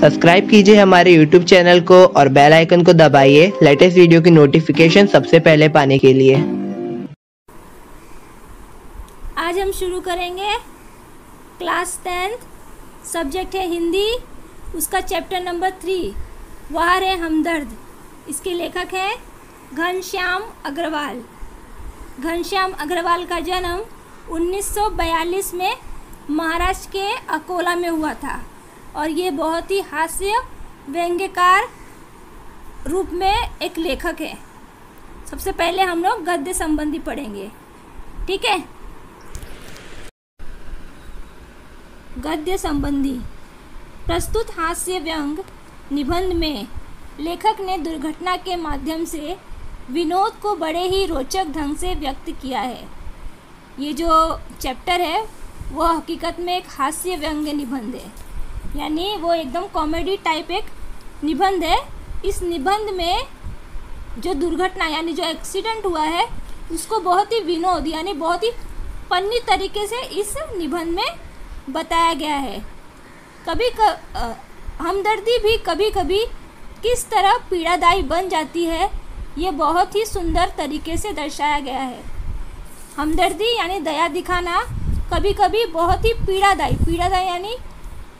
Subscribe कीजिए हमारे YouTube channel को और बेल आइकन को दबाइए लेटेस्ट वीडियो की नोटिफिकेशन सबसे पहले पाने के लिए। आज हम शुरू करेंगे क्लास 10th, सब्जेक्ट है हिंदी, उसका चैप्टर नंबर 3 वार है हमदर्द। इसके लेखक हैं घनश्याम अग्रवाल। घनश्याम अग्रवाल का जन्म 1942 में महाराष्ट्र के अकोला में हुआ था और ये बहुत ही हास्य व्यंग्यकार रूप में एक लेखक है। सबसे पहले हम लोग गद्य संबंधी पढ़ेंगे, ठीक है। गद्य संबंधी प्रस्तुत हास्य व्यंग निबंध में लेखक ने दुर्घटना के माध्यम से विनोद को बड़े ही रोचक ढंग से व्यक्त किया है। ये जो चैप्टर है वह हकीकत में एक हास्य व्यंग्य निबंध है, यानी वो एकदम कॉमेडी टाइप एक निबंध है। इस निबंध में जो दुर्घटना यानी जो एक्सीडेंट हुआ है उसको बहुत ही विनोद यानी बहुत ही फनी तरीके से इस निबंध में बताया गया है। हमदर्दी भी कभी कभी किस तरह पीड़ादायी बन जाती है, ये बहुत ही सुंदर तरीके से दर्शाया गया है। हमदर्दी यानी दया दिखाना कभी कभी बहुत ही पीड़ादायी यानी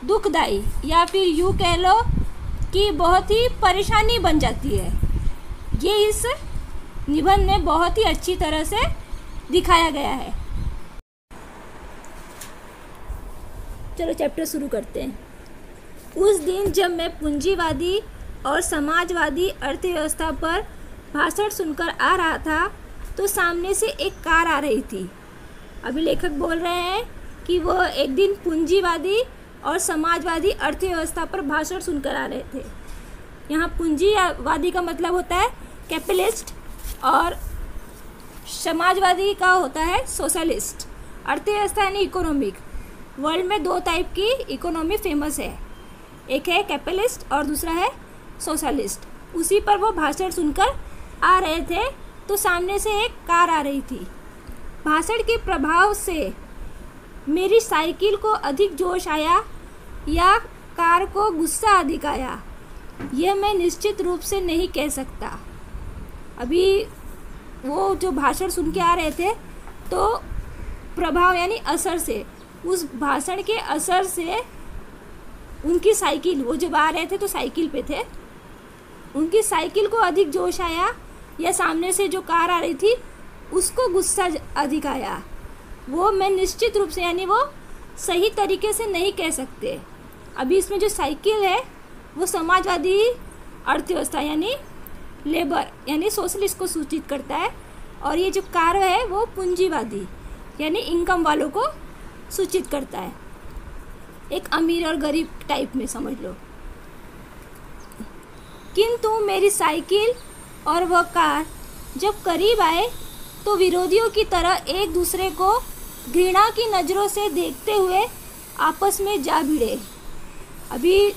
दुखदाई या फिर यूँ कह लो कि बहुत ही परेशानी बन जाती है। ये इस निबंध में बहुत ही अच्छी तरह से दिखाया गया है। चलो चैप्टर शुरू करते हैं। उस दिन जब मैं पूंजीवादी और समाजवादी अर्थव्यवस्था पर भाषण सुनकर आ रहा था तो सामने से एक कार आ रही थी। अभी लेखक बोल रहे हैं कि वो एक दिन पूंजीवादी और समाजवादी अर्थव्यवस्था पर भाषण सुनकर आ रहे थे। यहाँ पूंजीवादी का मतलब होता है कैपिटलिस्ट और समाजवादी का होता है सोशलिस्ट। अर्थव्यवस्था यानी इकोनॉमिक। वर्ल्ड में 2 टाइप की इकोनॉमी फेमस है, एक है कैपिटलिस्ट और दूसरा है सोशलिस्ट। उसी पर वो भाषण सुनकर आ रहे थे तो सामने से एक कार आ रही थी। भाषण के प्रभाव से मेरी साइकिल को अधिक जोश आया या कार को गुस्सा अधिक आया, यह मैं निश्चित रूप से नहीं कह सकता। अभी वो जो भाषण सुन के आ रहे थे तो प्रभाव यानी असर से, उस भाषण के असर से उनकी साइकिल, वो जब आ रहे थे तो साइकिल पे थे, उनकी साइकिल को अधिक जोश आया या सामने से जो कार आ रही थी उसको गुस्सा अधिक आया, वो मैं निश्चित रूप से यानी वो सही तरीके से नहीं कह सकते। अभी इसमें जो साइकिल है वो समाजवादी अर्थव्यवस्था यानी लेबर यानी सोशलिस्ट को सूचित करता है और ये जो कार है वो पूंजीवादी यानी इनकम वालों को सूचित करता है, एक अमीर और गरीब टाइप में समझ लो। किंतु मेरी साइकिल और वह कार जब करीब आए तो विरोधियों की तरह एक दूसरे को घृणा की नज़रों से देखते हुए आपस में जा भिड़े। अभी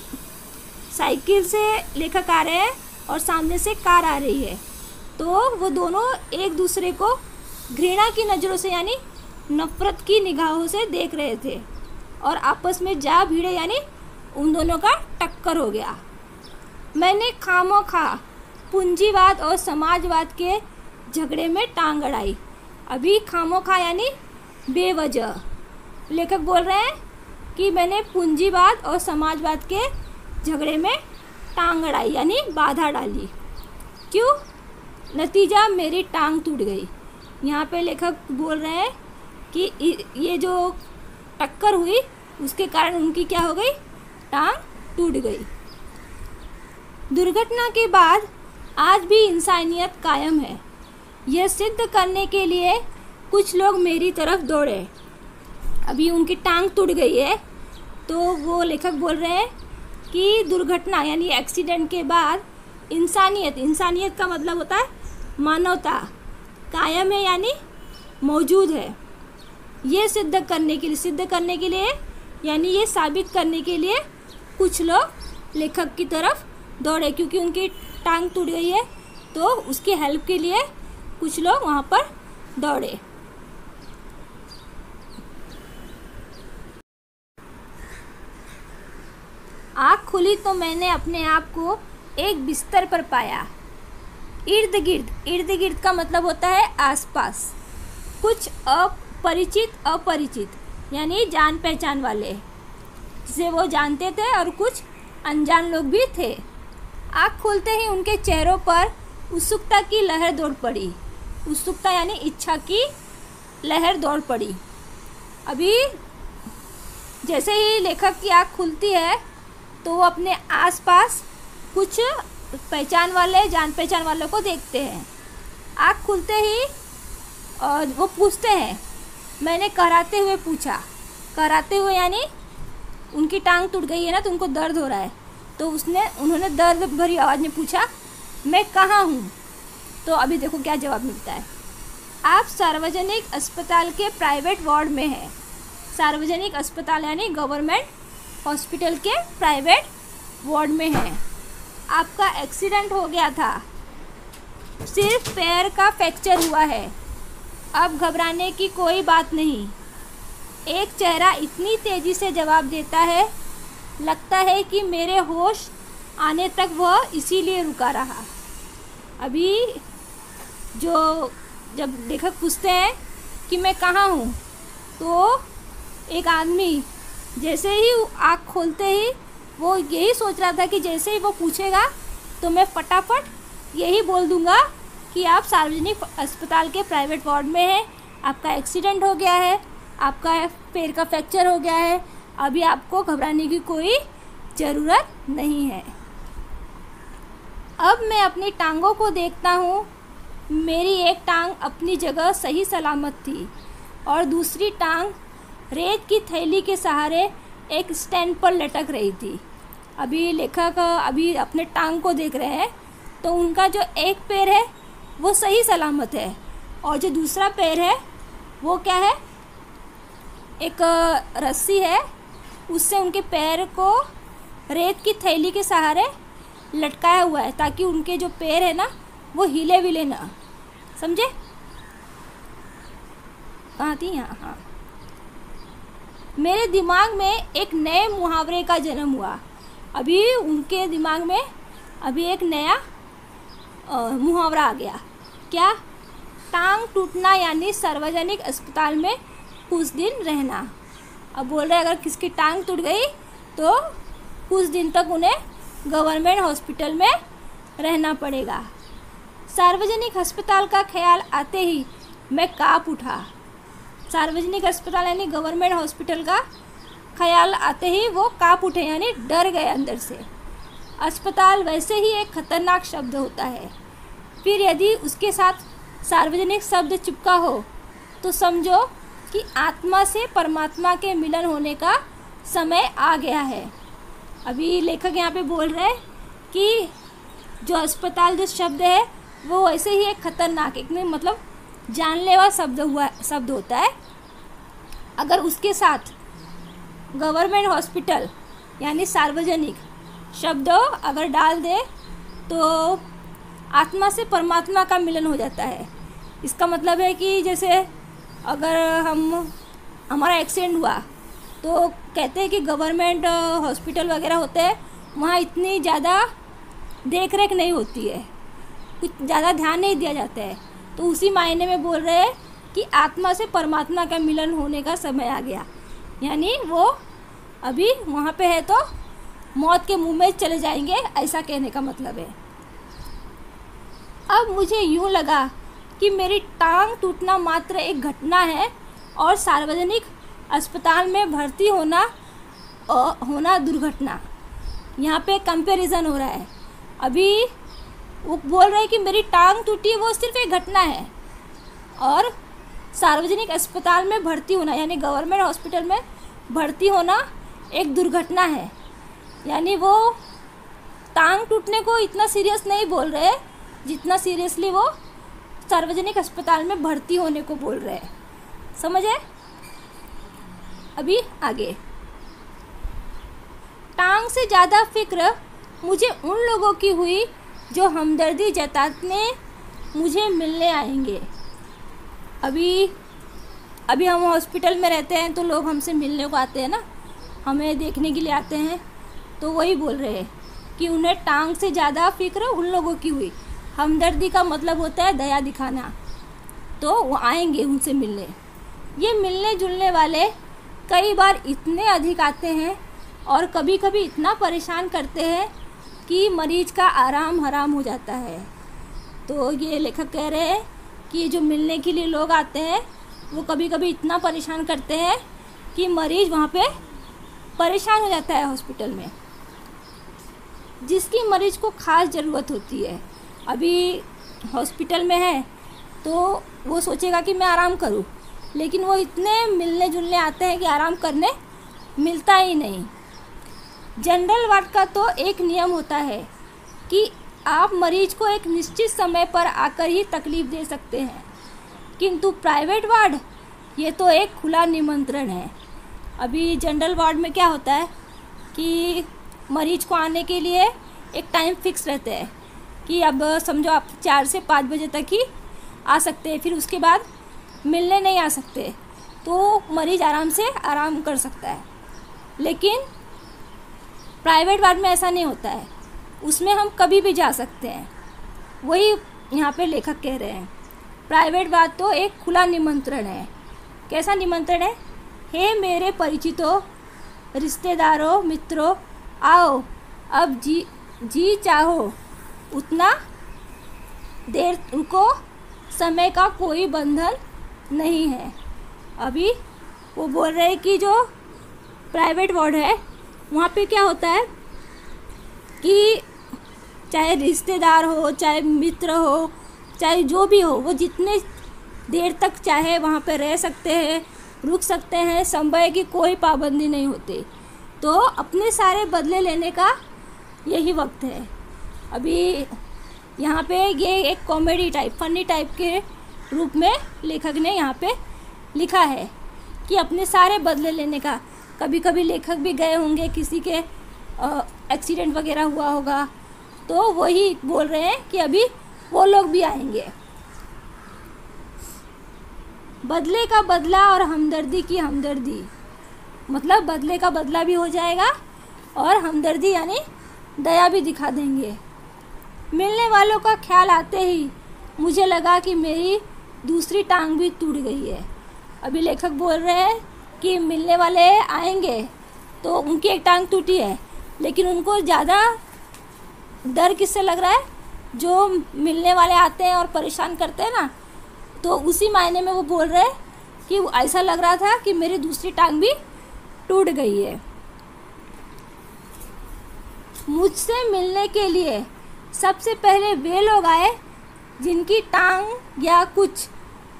साइकिल से लेखक आ रहे हैं और सामने से कार आ रही है तो वो दोनों एक दूसरे को घृणा की नज़रों से यानी नफ़रत की निगाहों से देख रहे थे और आपस में जा भिड़े यानी उन दोनों का टक्कर हो गया। मैंने खामोखा पूंजीवाद और समाजवाद के झगड़े में टांग अड़ाई। अभी खामोखा यानी बेवजह। लेखक बोल रहे हैं कि मैंने पूंजीवाद और समाजवाद के झगड़े में टांग अड़ाई यानी बाधा डाली। क्यों? नतीजा मेरी टांग टूट गई। यहाँ पे लेखक बोल रहे हैं कि ये जो टक्कर हुई उसके कारण उनकी क्या हो गई, टांग टूट गई। दुर्घटना के बाद आज भी इंसानियत कायम है, यह सिद्ध करने के लिए कुछ लोग मेरी तरफ दौड़े। अभी उनकी टांग टूट गई है तो वो लेखक बोल रहे हैं कि दुर्घटना यानी एक्सीडेंट के बाद इंसानियत का मतलब होता है मानवता, कायम है यानी मौजूद है। ये सिद्ध करने के लिए यानी ये साबित करने के लिए कुछ लोग लेखक की तरफ दौड़े, क्योंकि उनकी टांग टूट गई है तो उसकी हेल्प के लिए कुछ लोग वहाँ पर दौड़े। खुली तो मैंने अपने आप को एक बिस्तर पर पाया। इर्द गिर्द का मतलब होता है आसपास। कुछ अपरिचित यानी जान पहचान वाले, जिसे वो जानते थे, और कुछ अनजान लोग भी थे। आँख खोलते ही उनके चेहरों पर उत्सुकता की लहर दौड़ पड़ी। उत्सुकता यानी इच्छा की लहर दौड़ पड़ी। अभी जैसे ही लेखक की आँख खुलती है तो वो अपने आसपास कुछ पहचान वाले, जान पहचान वालों को देखते हैं। आँख खुलते ही और वो पूछते हैं। मैंने कराते हुए पूछा। कराते हुए यानी उनकी टांग टूट गई है ना, तो उनको दर्द हो रहा है, तो उन्होंने दर्द भरी आवाज़ में पूछा, मैं कहाँ हूँ? तो अभी देखो क्या जवाब मिलता है। आप सार्वजनिक अस्पताल के प्राइवेट वार्ड में हैं। सार्वजनिक अस्पताल यानी गवर्नमेंट हॉस्पिटल के प्राइवेट वार्ड में हैं। आपका एक्सीडेंट हो गया था, सिर्फ पैर का फ्रैक्चर हुआ है। अब घबराने की कोई बात नहीं। एक चेहरा इतनी तेज़ी से जवाब देता है, लगता है कि मेरे होश आने तक वह इसीलिए रुका रहा। अभी जब लेखक पूछते हैं कि मैं कहाँ हूँ, तो एक आदमी जैसे ही आँख खोलते ही वो यही सोच रहा था कि जैसे ही वो पूछेगा तो मैं फटाफट यही बोल दूँगा कि आप सार्वजनिक अस्पताल के प्राइवेट वार्ड में हैं, आपका एक्सीडेंट हो गया है, आपका पैर का फ्रैक्चर हो गया है, अभी आपको घबराने की कोई ज़रूरत नहीं है। अब मैं अपनी टांगों को देखता हूँ। मेरी एक टांग अपनी जगह सही सलामत थी और दूसरी टांग रेत की थैली के सहारे एक स्टैंड पर लटक रही थी। अभी लेखक अभी अपने टांग को देख रहे हैं, तो उनका जो एक पैर है वो सही सलामत है, और जो दूसरा पैर है वो क्या है, एक रस्सी है, उससे उनके पैर को रेत की थैली के सहारे लटकाया हुआ है, ताकि उनके जो पैर है ना वो हिले विले ना। समझे? कहाँ थी? यहाँ। हाँ, मेरे दिमाग में एक नए मुहावरे का जन्म हुआ। अभी उनके दिमाग में अभी एक नया मुहावरा आ गया। क्या? टांग टूटना यानी सार्वजनिक अस्पताल में कुछ दिन रहना। अब बोल रहे अगर किसकी टांग टूट गई तो कुछ दिन तक उन्हें गवर्नमेंट हॉस्पिटल में रहना पड़ेगा। सार्वजनिक अस्पताल का ख्याल आते ही मैं काँप उठा। सार्वजनिक अस्पताल यानी गवर्नमेंट हॉस्पिटल का ख्याल आते ही वो काँप उठे, यानी डर गए अंदर से। अस्पताल वैसे ही एक खतरनाक शब्द होता है, फिर यदि उसके साथ सार्वजनिक शब्द चिपका हो तो समझो कि आत्मा से परमात्मा के मिलन होने का समय आ गया है। अभी लेखक यहाँ पे बोल रहे हैं कि जो अस्पताल जो शब्द है वो वैसे ही एक खतरनाक, एक मतलब जानलेवा शब्द होता है। अगर उसके साथ गवर्नमेंट हॉस्पिटल यानी सार्वजनिक शब्द अगर डाल दे तो आत्मा से परमात्मा का मिलन हो जाता है। इसका मतलब है कि जैसे अगर हमारा एक्सीडेंट हुआ तो कहते हैं कि गवर्नमेंट हॉस्पिटल वगैरह होते हैं, वहाँ इतनी ज़्यादा देख रेख नहीं होती है, कुछ ज़्यादा ध्यान नहीं दिया जाता है। तो उसी मायने में बोल रहे हैं कि आत्मा से परमात्मा का मिलन होने का समय आ गया, यानी वो अभी वहाँ पे है तो मौत के मुंह में चले जाएंगे, ऐसा कहने का मतलब है। अब मुझे यूँ लगा कि मेरी टांग टूटना मात्र एक घटना है और सार्वजनिक अस्पताल में भर्ती होना दुर्घटना। यहाँ पे कंपैरिजन हो रहा है। अभी वो बोल रहे हैं कि मेरी टांग टूटी वो सिर्फ एक घटना है, और सार्वजनिक अस्पताल में भर्ती होना यानी गवर्नमेंट हॉस्पिटल में भर्ती होना एक दुर्घटना है। यानी वो टांग टूटने को इतना सीरियस नहीं बोल रहे जितना सीरियसली वो सार्वजनिक अस्पताल में भर्ती होने को बोल रहे हैं। समझे? अभी आगे, टांग से ज़्यादा फिक्र मुझे उन लोगों की हुई जो हमदर्दी जताने मुझे मिलने आएंगे। अभी हम हॉस्पिटल में रहते हैं तो लोग हमसे मिलने को आते हैं ना, हमें देखने के लिए आते हैं। तो वही बोल रहे हैं कि उन्हें टांग से ज़्यादा फिक्र उन लोगों की हुई। हमदर्दी का मतलब होता है दया दिखाना। तो वो आएंगे उनसे मिलने। ये मिलने जुलने वाले कई बार इतने अधिक आते हैं और कभी कभी इतना परेशान करते हैं कि मरीज का आराम हराम हो जाता है। तो ये लेखक कह रहे हैं कि जो मिलने के लिए लोग आते हैं वो कभी कभी इतना परेशान करते हैं कि मरीज वहाँ पे परेशान हो जाता है हॉस्पिटल में, जिसकी मरीज को ख़ास ज़रूरत होती है। अभी हॉस्पिटल में है तो वो सोचेगा कि मैं आराम करूं, लेकिन वो इतने मिलने जुलने आते हैं कि आराम करने मिलता ही नहीं। जनरल वार्ड का तो एक नियम होता है कि आप मरीज को एक निश्चित समय पर आकर ही तकलीफ़ दे सकते हैं, किंतु प्राइवेट वार्ड ये तो एक खुला निमंत्रण है। अभी जनरल वार्ड में क्या होता है कि मरीज को आने के लिए एक टाइम फिक्स रहता है कि अब समझो आप 4 से 5 बजे तक ही आ सकते हैं, फिर उसके बाद मिलने नहीं आ सकते, तो मरीज आराम से आराम कर सकता है। लेकिन प्राइवेट वार्ड में ऐसा नहीं होता है, उसमें हम कभी भी जा सकते हैं। वही यहाँ पे लेखक कह रहे हैं, प्राइवेट वार्ड तो एक खुला निमंत्रण है। कैसा निमंत्रण है? हे मेरे परिचितों, रिश्तेदारों, मित्रों, आओ अब जी चाहो उतना देर रुको, समय का कोई बंधन नहीं है। अभी वो बोल रहे हैं कि जो प्राइवेट वार्ड है वहाँ पे क्या होता है कि चाहे रिश्तेदार हो, चाहे मित्र हो, चाहे जो भी हो, वो जितने देर तक चाहे वहाँ पे रह सकते हैं, रुक सकते हैं, समय की कोई पाबंदी नहीं होती। तो अपने सारे बदले लेने का यही वक्त है। अभी यहाँ पे ये एक कॉमेडी टाइप, फनी टाइप के रूप में लेखक ने यहाँ पे लिखा है कि अपने सारे बदले लेने का। कभी कभी लेखक भी गए होंगे, किसी के एक्सीडेंट वगैरह हुआ होगा, तो वही बोल रहे हैं कि अभी वो लोग भी आएंगे। बदले का बदला और हमदर्दी की हमदर्दी, मतलब बदले का बदला भी हो जाएगा और हमदर्दी यानी दया भी दिखा देंगे। मिलने वालों का ख्याल आते ही मुझे लगा कि मेरी दूसरी टांग भी टूट गई है। अभी लेखक बोल रहे हैं कि मिलने वाले आएंगे तो उनकी एक टांग टूटी है, लेकिन उनको ज़्यादा डर किससे लग रहा है? जो मिलने वाले आते हैं और परेशान करते हैं ना, तो उसी मायने में वो बोल रहे हैं कि ऐसा लग रहा था कि मेरी दूसरी टांग भी टूट गई है। मुझसे मिलने के लिए सबसे पहले वे लोग आए जिनकी टांग या कुछ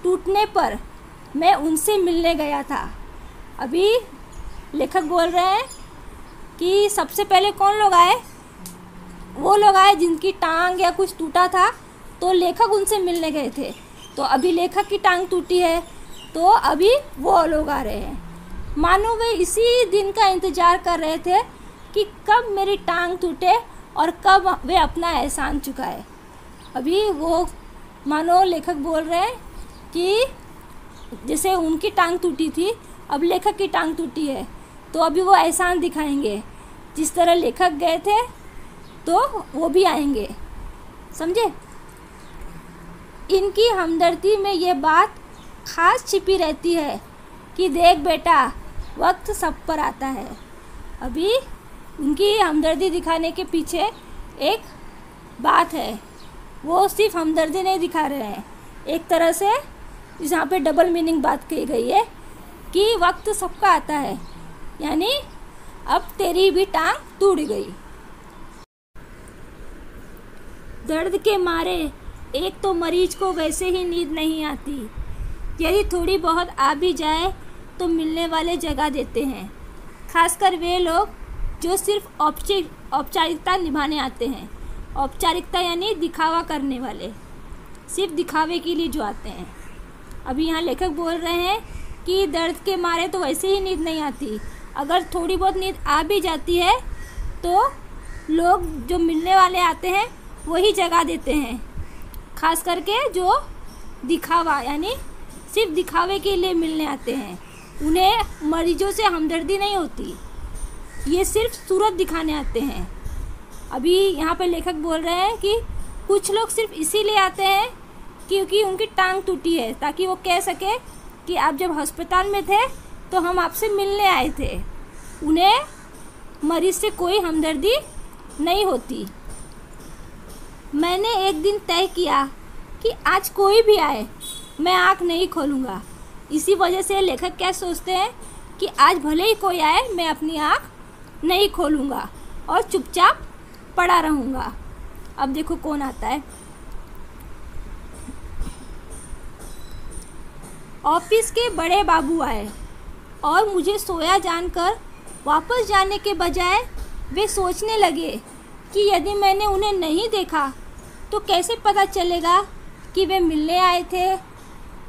टूटने पर मैं उनसे मिलने गया था। अभी लेखक बोल रहे हैं कि सबसे पहले कौन लोग आए? वो लोग आए जिनकी टांग या कुछ टूटा था, तो लेखक उनसे मिलने गए थे। तो अभी लेखक की टांग टूटी है, तो अभी वो लोग आ रहे हैं। मानो वे इसी दिन का इंतज़ार कर रहे थे कि कब मेरी टांग टूटे और कब वे अपना एहसान चुकाए। अभी वो मानो लेखक बोल रहे हैं कि जैसे उनकी टांग टूटी थी, अब लेखक की टांग टूटी है, तो अभी वो एहसान दिखाएंगे। जिस तरह लेखक गए थे तो वो भी आएंगे, समझे? इनकी हमदर्दी में ये बात खास छिपी रहती है कि देख बेटा, वक्त सब पर आता है। अभी उनकी हमदर्दी दिखाने के पीछे एक बात है, वो सिर्फ हमदर्दी नहीं दिखा रहे हैं, एक तरह से यहाँ पे डबल मीनिंग बात कही गई है कि वक्त सबका आता है, यानी अब तेरी भी टांग टूट गई। दर्द के मारे एक तो मरीज को वैसे ही नींद नहीं आती, यदि थोड़ी बहुत आ भी जाए तो मिलने वाले जगा देते हैं, खासकर वे लोग जो सिर्फ औपचारिकता निभाने आते हैं। औपचारिकता यानी दिखावा करने वाले, सिर्फ दिखावे के लिए जो आते हैं। अभी यहाँ लेखक बोल रहे हैं कि दर्द के मारे तो वैसे ही नींद नहीं आती, अगर थोड़ी बहुत नींद आ भी जाती है तो लोग जो मिलने वाले आते हैं वही जगा देते हैं, खास करके जो दिखावा यानी सिर्फ दिखावे के लिए मिलने आते हैं। उन्हें मरीजों से हमदर्दी नहीं होती। ये सिर्फ सूरत दिखाने आते हैं। अभी यहाँ पे लेखक बोल रहे हैं कि कुछ लोग सिर्फ इसीलिए आते हैं क्योंकि उनकी टांग टूटी है, ताकि वो कह सके कि आप जब अस्पताल में थे तो हम आपसे मिलने आए थे। उन्हें मरीज से कोई हमदर्दी नहीं होती। मैंने एक दिन तय किया कि आज कोई भी आए मैं आँख नहीं खोलूँगा। इसी वजह से लेखक क्या सोचते हैं कि आज भले ही कोई आए मैं अपनी आँख नहीं खोलूँगा और चुपचाप पड़ा रहूँगा। अब देखो कौन आता है। ऑफिस के बड़े बाबू आए और मुझे सोया जानकर वापस जाने के बजाय वे सोचने लगे कि यदि मैंने उन्हें नहीं देखा तो कैसे पता चलेगा कि वे मिलने आए थे।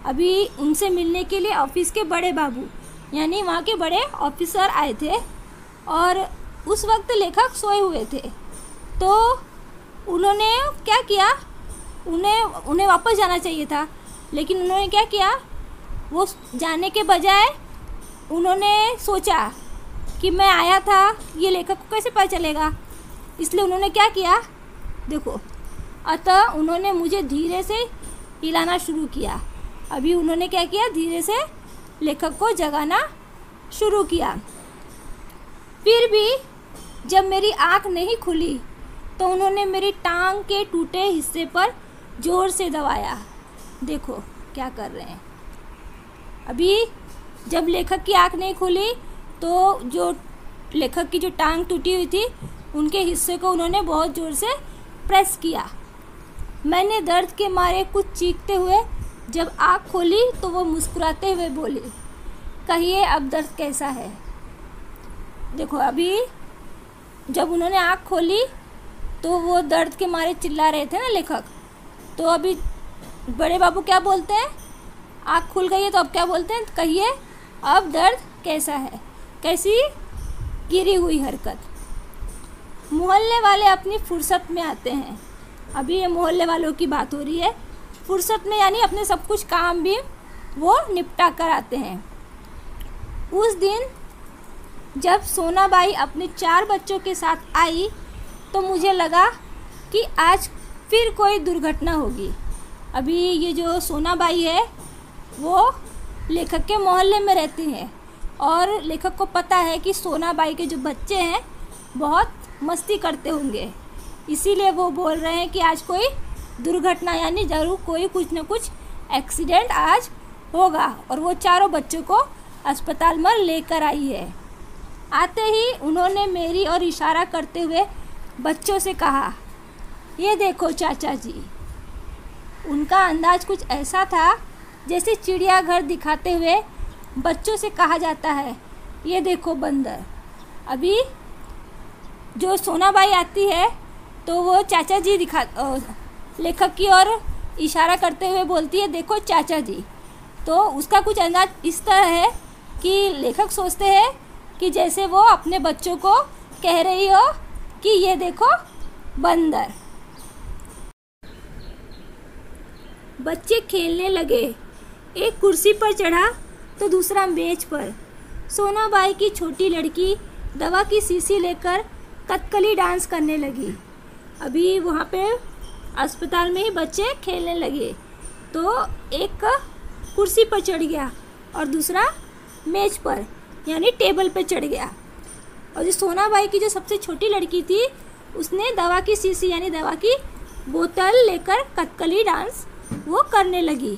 अभी उनसे मिलने के लिए ऑफिस के बड़े बाबू यानी वहाँ के बड़े ऑफिसर आए थे और उस वक्त लेखक सोए हुए थे। तो उन्होंने क्या किया, उन्हें वापस जाना चाहिए था, लेकिन उन्होंने क्या किया, वो जाने के बजाय उन्होंने सोचा कि मैं आया था, ये लेखक को कैसे पता चलेगा। इसलिए उन्होंने क्या किया, देखो, अतः उन्होंने मुझे धीरे से हिलाना शुरू किया। अभी उन्होंने क्या किया, धीरे से लेखक को जगाना शुरू किया। फिर भी जब मेरी आँख नहीं खुली तो उन्होंने मेरी टांग के टूटे हिस्से पर ज़ोर से दबाया। देखो क्या कर रहे हैं। अभी जब लेखक की आँख नहीं खुली तो जो लेखक की जो टांग टूटी हुई थी उनके हिस्से को उन्होंने बहुत ज़ोर से प्रेस किया। मैंने दर्द के मारे कुछ चीखते हुए जब आँख खोली तो वो मुस्कुराते हुए बोले, कहिए अब दर्द कैसा है। देखो अभी जब उन्होंने आँख खोली तो वो दर्द के मारे चिल्ला रहे थे ना लेखक। तो अभी बड़े बाबू क्या बोलते हैं, आँख खुल गई है तो अब क्या बोलते हैं, कहिए अब दर्द कैसा है। कैसी गिरी हुई हरकत। मोहल्ले वाले अपनी फुर्सत में आते हैं। अभी ये मोहल्ले वालों की बात हो रही है। फुर्सत में यानी अपने सब कुछ काम भी वो निपटा कर आते हैं। उस दिन जब सोनाबाई अपने 4 बच्चों के साथ आई तो मुझे लगा कि आज फिर कोई दुर्घटना होगी। अभी ये जो सोनाबाई है वो लेखक के मोहल्ले में रहती हैं और लेखक को पता है कि सोनाबाई के जो बच्चे हैं बहुत मस्ती करते होंगे, इसीलिए वो बोल रहे हैं कि आज कोई दुर्घटना यानी ज़रूर कोई कुछ न कुछ एक्सीडेंट आज होगा। और वो चारों बच्चों को अस्पताल में लेकर आई है। आते ही उन्होंने मेरी और इशारा करते हुए बच्चों से कहा, ये देखो चाचा जी। उनका अंदाज कुछ ऐसा था जैसे चिड़ियाघर दिखाते हुए बच्चों से कहा जाता है, ये देखो बंदर। अभी जो सोनाबाई आती है तो वो चाचा जी लेखक की ओर इशारा करते हुए बोलती है, देखो चाचा जी। तो उसका कुछ अंदाज इस तरह है कि लेखक सोचते हैं कि जैसे वो अपने बच्चों को कह रही हो कि ये देखो बंदर। बच्चे खेलने लगे। एक कुर्सी पर चढ़ा तो दूसरा मेज पर। सोनाबाई की छोटी लड़की दवा की शीशी लेकर कथकली डांस करने लगी। अभी वहाँ पे अस्पताल में ही बच्चे खेलने लगे। तो एक कुर्सी पर चढ़ गया और दूसरा मेज पर यानी टेबल पर चढ़ गया। और जो सोनाबाई की जो सबसे छोटी लड़की थी उसने दवा की शीशी यानी दवा की बोतल लेकर कथकली डांस वो करने लगी।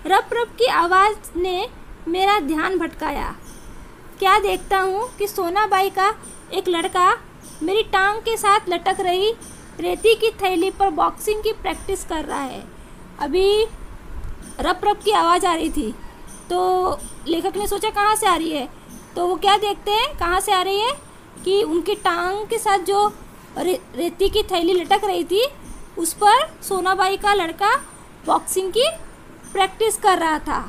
रप रप की आवाज़ ने मेरा ध्यान भटकाया। क्या देखता हूँ कि सोनाबाई का एक लड़का मेरी टांग के साथ लटक रही रेती की थैली पर बॉक्सिंग की प्रैक्टिस कर रहा है। अभी रप रप की आवाज़ आ रही थी तो लेखक ने सोचा कहाँ से आ रही है। तो वो क्या देखते हैं कहाँ से आ रही है कि उनकी टांग के साथ जो रेती की थैली लटक रही थी उस पर सोनाबाई का लड़का बॉक्सिंग की प्रैक्टिस कर रहा था।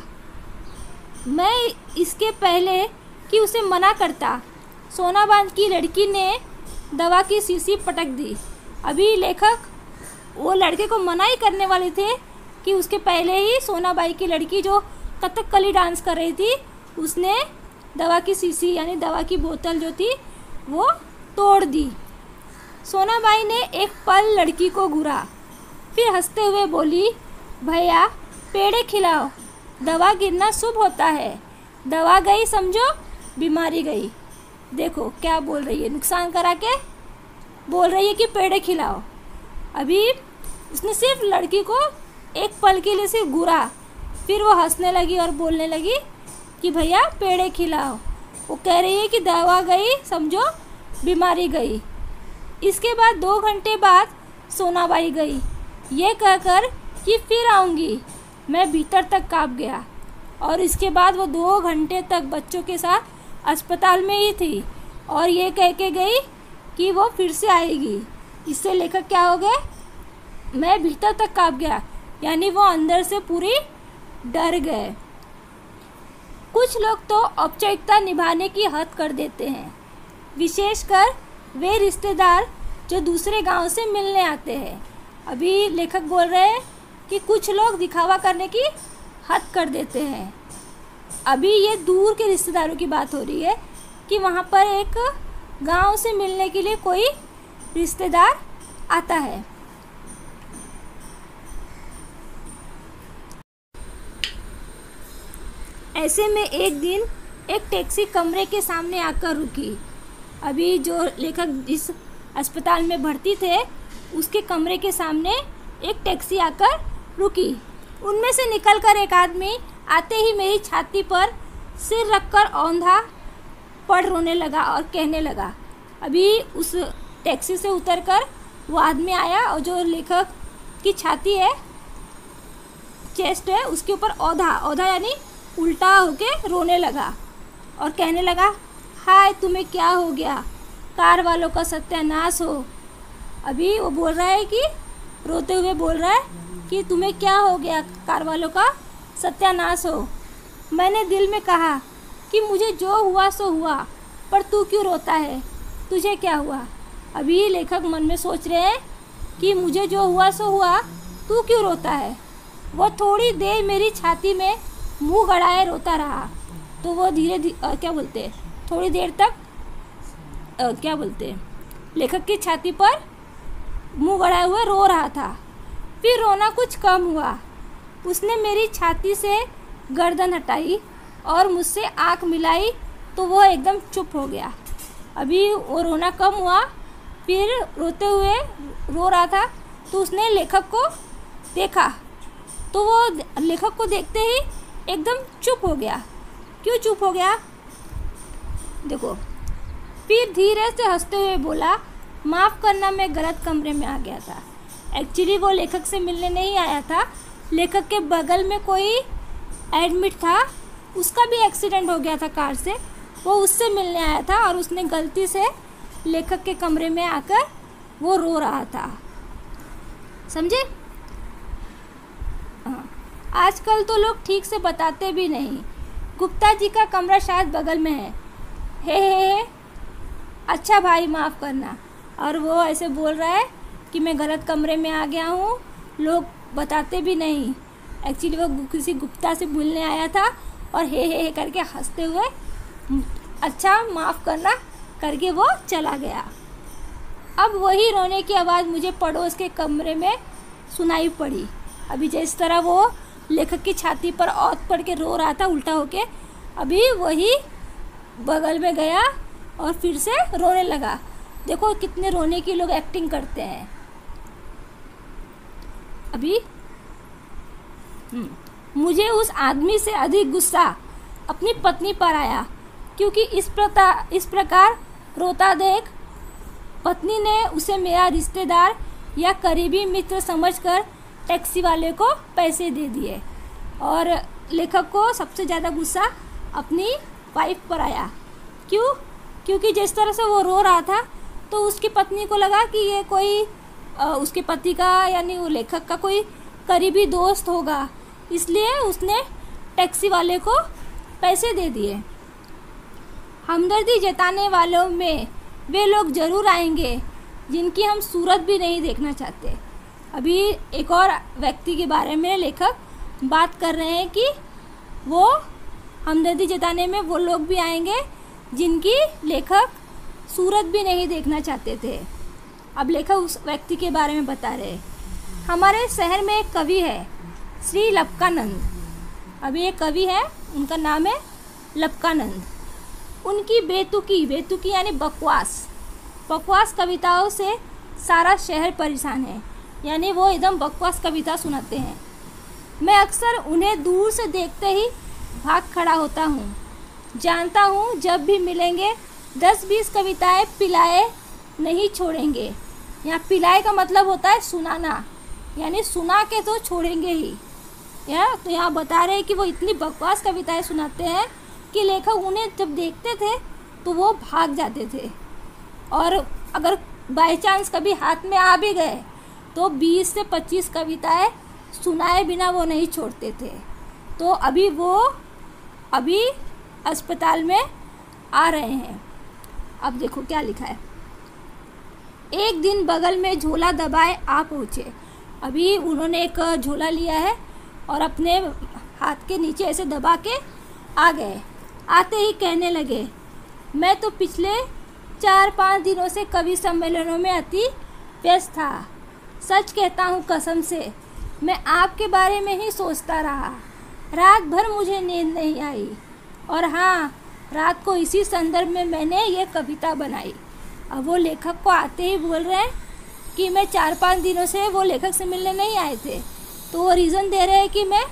मैं इसके पहले कि उसे मना करता, सोनाबाई की लड़की ने दवा की शीशी पटक दी। अभी लेखक वो लड़के को मना ही करने वाले थे कि उसके पहले ही सोनाबाई की लड़की जो कथकली डांस कर रही थी उसने दवा की शीशी यानी दवा की बोतल जो थी वो तोड़ दी। सोनाबाई ने एक पल लड़की को घूरा, फिर हंसते हुए बोली, भैया पेड़े खिलाओ, दवा गिरना शुभ होता है। दवा गई समझो, बीमारी गई। देखो क्या बोल रही है, नुकसान करा के बोल रही है कि पेड़े खिलाओ। अभी उसने सिर्फ लड़की को एक पल के लिए सिर्फ घूरा, फिर वो हंसने लगी और बोलने लगी कि भैया पेड़े खिलाओ। वो कह रही है कि दवा गई समझो, बीमारी गई। इसके बाद 2 घंटे बाद सोनाबाई गई, ये कहकर कि फिर आऊँगी। मैं भीतर तक काँप गया और इसके बाद वो 2 घंटे तक बच्चों के साथ अस्पताल में ही थी और ये कह के गई कि वो फिर से आएगी। इससे लेखक क्या हो गए, मैं भीतर तक काँप गया, यानी वो अंदर से पूरी डर गए। कुछ लोग तो औपचारिकता निभाने की हद कर देते हैं, विशेषकर वे रिश्तेदार जो दूसरे गांव से मिलने आते हैं। अभी लेखक बोल रहे हैं कि कुछ लोग दिखावा करने की हद कर देते हैं। अभी ये दूर के रिश्तेदारों की बात हो रही है कि वहाँ पर एक गांव से मिलने के लिए कोई रिश्तेदार आता है। ऐसे में एक दिन एक टैक्सी कमरे के सामने आकर रुकी। अभी जो लेखक जिस अस्पताल में भर्ती थे उसके कमरे के सामने एक टैक्सी आकर रुकी। उनमें से निकलकर एक आदमी आते ही मेरी छाती पर सिर रखकर औंधा पड़ रोने लगा और कहने लगा। अभी उस टैक्सी से उतरकर वो आदमी आया और जो लेखक की छाती है, चेस्ट है, उसके ऊपर औंधा यानी उल्टा होके रोने लगा और कहने लगा, हाय तुम्हें क्या हो गया, कार वालों का सत्यानाश हो। अभी वो बोल रहा है कि रोते हुए बोल रहा है कि तुम्हें क्या हो गया, कार वालों का सत्यानाश हो। मैंने दिल में कहा कि मुझे जो हुआ सो हुआ, पर तू क्यों रोता है, तुझे क्या हुआ। अभी लेखक मन में सोच रहे हैं कि मुझे जो हुआ सो हुआ, तू क्यों रोता है। वो थोड़ी देर मेरी छाती में मुंह गड़ाए रोता रहा, तो वो धीरे धीरे थोड़ी देर तक लेखक की छाती पर मुंह गड़ाए हुए रो रहा था। फिर रोना कुछ कम हुआ। उसने मेरी छाती से गर्दन हटाई और मुझसे आंख मिलाई तो वो एकदम चुप हो गया। अभी वो रोना कम हुआ, फिर रोते हुए रो रहा था, तो उसने लेखक को देखा, तो वो लेखक को देखते ही एकदम चुप हो गया। क्यों चुप हो गया, देखो। फिर धीरे से हंसते हुए बोला, माफ़ करना, मैं गलत कमरे में आ गया था। एक्चुअली वो लेखक से मिलने नहीं आया था, लेखक के बगल में कोई एडमिट था, उसका भी एक्सीडेंट हो गया था कार से, वो उससे मिलने आया था और उसने गलती से लेखक के कमरे में आकर वो रो रहा था, समझे। हाँ, आजकल तो लोग ठीक से बताते भी नहीं। गुप्ता जी का कमरा शायद बगल में है। हे अच्छा भाई माफ़ करना। और वो ऐसे बोल रहा है कि मैं गलत कमरे में आ गया हूँ, लोग बताते भी नहीं। एक्चुअली वो किसी गुप्ता से मिलने आया था और हे करके हंसते हुए अच्छा माफ़ करना करके वो चला गया। अब वही रोने की आवाज़ मुझे पड़ोस के कमरे में सुनाई पड़ी। अभी जिस तरह वो लेखक की छाती पर औंध पड़ के रो रहा था उल्टा होके, अभी वही बगल में गया और फिर से रोने लगा। देखो कितने रोने की लोग एक्टिंग करते हैं। अभी मुझे उस आदमी से अधिक गुस्सा अपनी पत्नी पर आया, क्योंकि इस प्रकार रोता देख पत्नी ने उसे मेरा रिश्तेदार या करीबी मित्र समझकर टैक्सी वाले को पैसे दे दिए। और लेखक को सबसे ज़्यादा गुस्सा अपनी वाइफ पर आया। क्यों? क्योंकि जिस तरह से वो रो रहा था तो उसकी पत्नी को लगा कि ये कोई उसके पति का यानी वो लेखक का कोई करीबी दोस्त होगा, इसलिए उसने टैक्सी वाले को पैसे दे दिए। हमदर्दी जताने वालों में वे लोग ज़रूर आएंगे जिनकी हम सूरत भी नहीं देखना चाहते। अभी एक और व्यक्ति के बारे में लेखक बात कर रहे हैं कि वो हमदर्दी जताने में वो लोग भी आएंगे जिनकी लेखक सूरत भी नहीं देखना चाहते थे। अब लेखक उस व्यक्ति के बारे में बता रहे, हमारे शहर में एक कवि है श्री लपकानंद। अभी एक कवि है, उनका नाम है लपकानंद। उनकी बेतुकी यानी बकवास कविताओं से सारा शहर परेशान है, यानी वो एकदम बकवास कविता सुनाते हैं। मैं अक्सर उन्हें दूर से देखते ही भाग खड़ा होता हूँ। जानता हूँ जब भी मिलेंगे 10-20 कविताएं पिलाए नहीं छोड़ेंगे। यहाँ पिलाए का मतलब होता है सुनाना, यानी सुना के तो छोड़ेंगे ही। तो यहाँ बता रहे हैं कि वो इतनी बकवास कविताएं सुनाते हैं कि लेखक उन्हें जब देखते थे तो वो भाग जाते थे, और अगर बाय चांस कभी हाथ में आ भी गए तो 20 से 25 कविताएं सुनाए बिना वो नहीं छोड़ते थे। तो अभी अस्पताल में आ रहे हैं। अब देखो क्या लिखा है। एक दिन बगल में झोला दबाए आ पहुँचे। अभी उन्होंने एक झोला लिया है और अपने हाथ के नीचे ऐसे दबा के आ गए। आते ही कहने लगे, मैं तो पिछले 4-5 दिनों से कवि सम्मेलनों में अति व्यस्त था। सच कहता हूँ कसम से, मैं आपके बारे में ही सोचता रहा। रात भर मुझे नींद नहीं आई, और हाँ, रात को इसी संदर्भ में मैंने ये कविता बनाई। अब वो लेखक को आते ही बोल रहे हैं कि मैं 4-5 दिनों से वो लेखक से मिलने नहीं आए थे। तो वो रीज़न दे रहे हैं कि मैं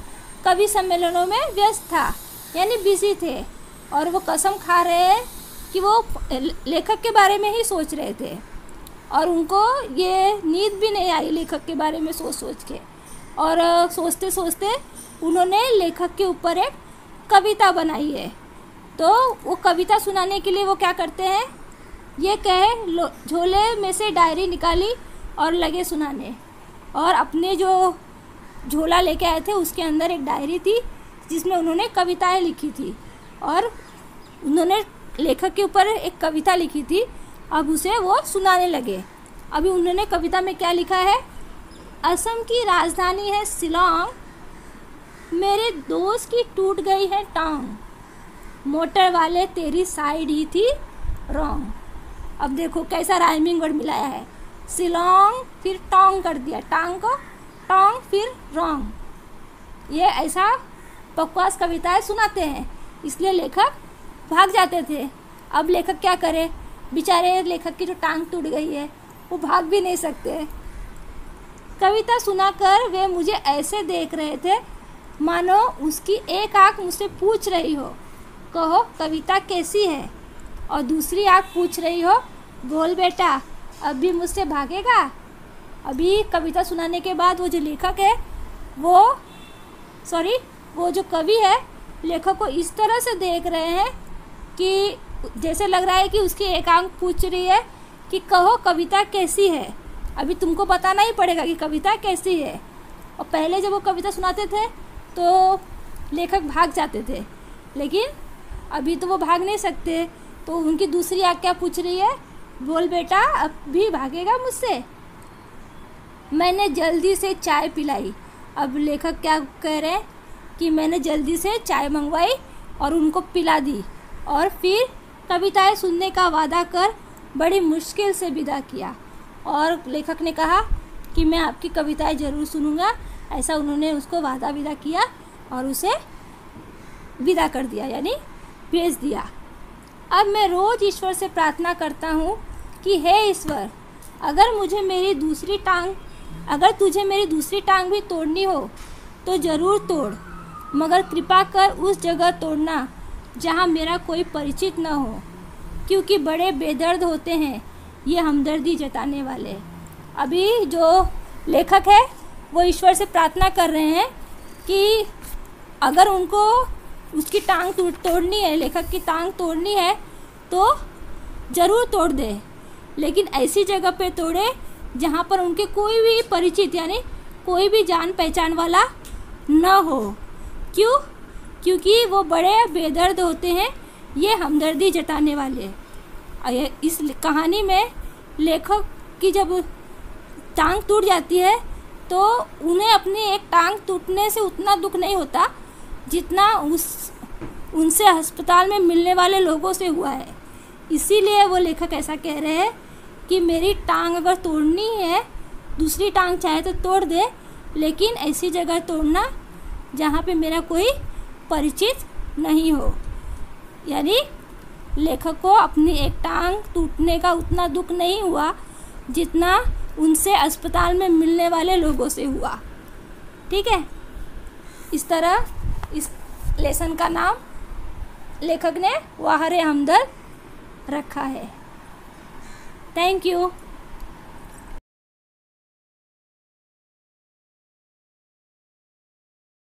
कवि सम्मेलनों में व्यस्त था, यानी बिजी थे, और वो कसम खा रहे हैं कि वो लेखक के बारे में ही सोच रहे थे, और उनको ये नींद भी नहीं आई लेखक के बारे में सोच के। और सोचते सोचते उन्होंने लेखक के ऊपर एक कविता बनाई है। तो वो कविता सुनाने के लिए वो क्या करते हैं, ये कहे झोले में से डायरी निकाली और लगे सुनाने। और अपने जो झोला लेके आए थे उसके अंदर एक डायरी थी जिसमें उन्होंने कविताएं लिखी थी, और उन्होंने लेखक के ऊपर एक कविता लिखी थी। अब उसे वो सुनाने लगे। अभी उन्होंने कविता में क्या लिखा है, असम की राजधानी है शिलोंग, मेरे दोस्त की टूट गई है टांग, मोटर वाले तेरी साइड ही थी रॉन्ग। अब देखो कैसा राइमिंग वर्ड मिलाया है, शिलोंग फिर टांग कर दिया, टांग को टांग फिर रॉन्ग। ये ऐसा बकवास कविताएं सुनाते हैं, इसलिए लेखक भाग जाते थे। अब लेखक क्या करे, बेचारे लेखक की जो टांग टूट गई है वो भाग भी नहीं सकते। कविता सुनाकर वे मुझे ऐसे देख रहे थे मानो उसकी एक आँख मुझसे पूछ रही हो, कहो कविता कैसी है, और दूसरी आँख पूछ रही हो, बोल बेटा अब भी मुझसे भागेगा। अभी कविता सुनाने के बाद वो जो लेखक है वो जो कवि है लेखक को इस तरह से देख रहे हैं कि जैसे लग रहा है कि उसकी एक आँख पूछ रही है कि कहो कविता कैसी है। अभी तुमको बताना ही पड़ेगा कि कविता कैसी है। और पहले जब वो कविता सुनाते थे तो लेखक भाग जाते थे, लेकिन अभी तो वो भाग नहीं सकते। तो उनकी दूसरी आँख क्या पूछ रही है, बोल बेटा अब भी भागेगा मुझसे। मैंने जल्दी से चाय पिलाई। अब लेखक क्या कह रहे हैं कि मैंने जल्दी से चाय मंगवाई और उनको पिला दी, और फिर कविताएं सुनने का वादा कर बड़ी मुश्किल से विदा किया। और लेखक ने कहा कि मैं आपकी कविताएं ज़रूर सुनूंगा, ऐसा उन्होंने उसको वादा विदा किया और उसे विदा कर दिया, यानी भेज दिया। अब मैं रोज़ ईश्वर से प्रार्थना करता हूँ कि हे ईश्वर, अगर तुझे मेरी दूसरी टांग भी तोड़नी हो तो ज़रूर तोड़, मगर कृपा कर उस जगह तोड़ना जहाँ मेरा कोई परिचित न हो, क्योंकि बड़े बेदर्द होते हैं ये हमदर्दी जताने वाले। अभी जो लेखक है वो ईश्वर से प्रार्थना कर रहे हैं कि अगर उनको उसकी टांग तोड़नी है, लेखक की टांग तोड़नी है तो ज़रूर तोड़ दे, लेकिन ऐसी जगह पे तोड़े जहाँ पर उनके कोई भी परिचित यानी कोई भी जान पहचान वाला न हो। क्यों? क्योंकि वो बड़े बेदर्द होते हैं ये हमदर्दी जताने वाले। इस कहानी में लेखक की जब टांग टूट जाती है तो उन्हें अपनी एक टांग टूटने से उतना दुख नहीं होता जितना उनसे अस्पताल में मिलने वाले लोगों से हुआ है। इसीलिए वो लेखक ऐसा कह रहे हैं कि मेरी टांग अगर तोड़नी है, दूसरी टांग चाहे तो तोड़ दे, लेकिन ऐसी जगह तोड़ना जहाँ पे मेरा कोई परिचित नहीं हो। यानी लेखक को अपनी एक टांग टूटने का उतना दुख नहीं हुआ जितना उनसे अस्पताल में मिलने वाले लोगों से हुआ। ठीक है, इस तरह इस लेसन का नाम लेखक ने वाहरे हमदर्द रखा है। Thank you.